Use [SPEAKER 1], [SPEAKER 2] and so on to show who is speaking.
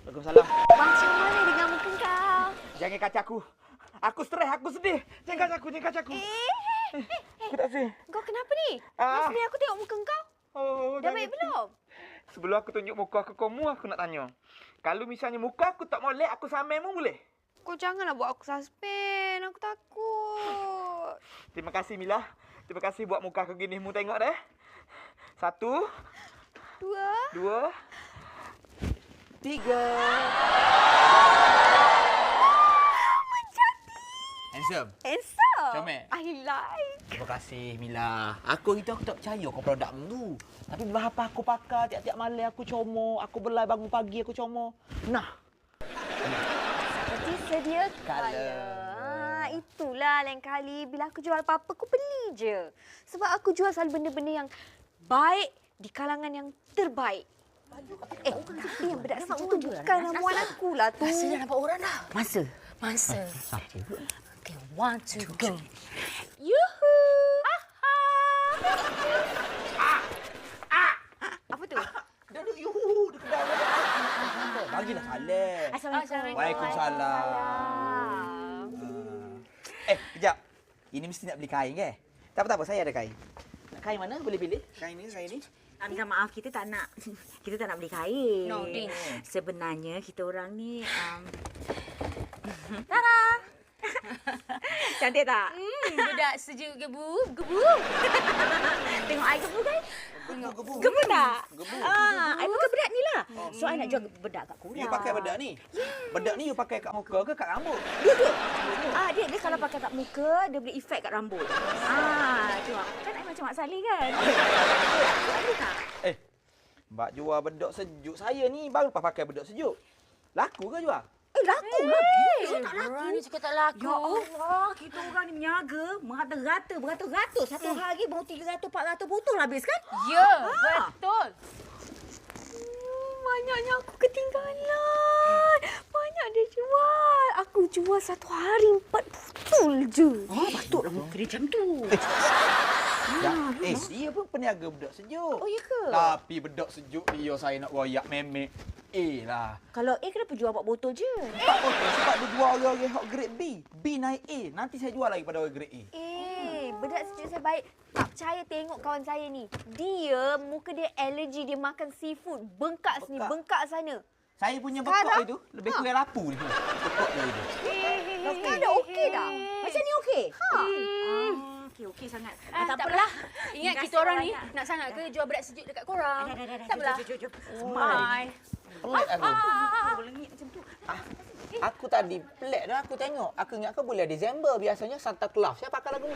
[SPEAKER 1] Waalaikumsalam.
[SPEAKER 2] Macam mana dengan muka kau?
[SPEAKER 1] Jangan kacau aku. Aku stres, aku sedih. Jangan kacau aku. Aku tak sedih.
[SPEAKER 2] Kau kenapa ni?
[SPEAKER 1] Ah.
[SPEAKER 2] Mas ni aku tengok muka kau.
[SPEAKER 1] Oh,
[SPEAKER 2] Dah baik belum?
[SPEAKER 1] Sebelum aku tunjuk muka aku kamu, aku nak tanya. Kalau misalnya muka aku tak molek, aku samamu boleh?
[SPEAKER 2] Kau janganlah buat aku suspend. Aku takut.
[SPEAKER 1] Terima kasih, Mila. Terima kasih buat muka aku gini. Mu tengok dah. 1, 2, 3. Handsome.
[SPEAKER 2] Handsome.
[SPEAKER 1] Comel.
[SPEAKER 2] I like.
[SPEAKER 1] Terima kasih, Mila. Aku itu aku tak percaya kau produk tu. Tapi berapa aku pakai tiap-tiap malam aku comor. Aku belai bangun pagi aku comor. Nah.
[SPEAKER 2] Seperti sedia kala. Itulah lain kali bila aku jual apa-apa, aku beli je. Sebab aku jual selalu benda-benda yang baik di kalangan yang terbaik. Tapi yang bedak sejuk tu bukan ramuan aku lah tu.
[SPEAKER 3] Masa dah nampak orang dah.
[SPEAKER 4] Masa.
[SPEAKER 3] Okay, 1, 2, go.
[SPEAKER 2] Yuhu! Apa tu?
[SPEAKER 1] Duduk yuhu dekat dalam. Bagilah salam.
[SPEAKER 3] Assalamualaikum.
[SPEAKER 1] Waalaikumsalam. Kejap. Ini mesti nak beli kain ke? Tak apa, saya ada kain. Nak kain mana? Boleh pilih? Kain ni.
[SPEAKER 4] Minta maaf, kita tak nak beli kain.
[SPEAKER 3] No, Din.
[SPEAKER 4] Sebenarnya kita orang ni cantik tak?
[SPEAKER 3] Budak sejuk gebu.
[SPEAKER 4] Tengok I gebu kan?
[SPEAKER 1] Gebu.
[SPEAKER 4] Gebu tak?
[SPEAKER 1] Gebu.
[SPEAKER 4] I pakai bedak ni lah. So I nak jual bedak kat korang.
[SPEAKER 1] You pakai bedak ni? Bedak ni you pakai kat muka ke kat rambut?
[SPEAKER 4] Dia kalau pakai kat muka, dia boleh efek kat rambut. Tengok. Kan I macam Mak Saleh kan? Ada tak?
[SPEAKER 1] Mbak jual bedak sejuk. Saya ni baru pakai bedak sejuk. Laku ke jual?
[SPEAKER 4] Laku lagi.
[SPEAKER 3] Orang ni cakap tak laku.
[SPEAKER 4] Ya Allah, kita orang ni menyaga beratus-ratus. Satu hari baru 300-400 botol habis kan?
[SPEAKER 3] Ya, betul.
[SPEAKER 2] Banyaknya aku ketinggalan. Banyak dia jual. Aku jual satu hari 4 botol je.
[SPEAKER 4] Patutlah muka dia macam tu.
[SPEAKER 1] Dia pun peniaga bedak sejuk.
[SPEAKER 4] Oh, ya ke?
[SPEAKER 1] Tapi bedak sejuk dia saya nak royak memek. Lah.
[SPEAKER 4] Kalau A kenapa jual 4 botol je?
[SPEAKER 1] Tak betul sebab dia jual orang-orang hot grade B. B naik A. Nanti saya jual lagi pada orang grade A.
[SPEAKER 2] Bedak sejuk saya baik. Tak percaya tengok kawan saya ni. Dia, muka dia alergi. Dia makan seafood. Bengkak sini, bengkak sana.
[SPEAKER 1] Saya punya bekok itu lebih kurang lapu ni. Bekok dia itu.
[SPEAKER 2] Sekarang dah okey dah.
[SPEAKER 4] Macam ni okey? Okey sangat.
[SPEAKER 3] Tak apalah. Ingat kita orang ni nak sangat ke jual bedak sejuk dekat korang? Tak apalah.
[SPEAKER 4] Bye.
[SPEAKER 1] Pelik aku.
[SPEAKER 4] Lengit macam tu.
[SPEAKER 1] Aku tadi pelik dah aku tengok. Aku ingat ke bulan Disember biasanya Santa Claus. Saya pakai lagu ni.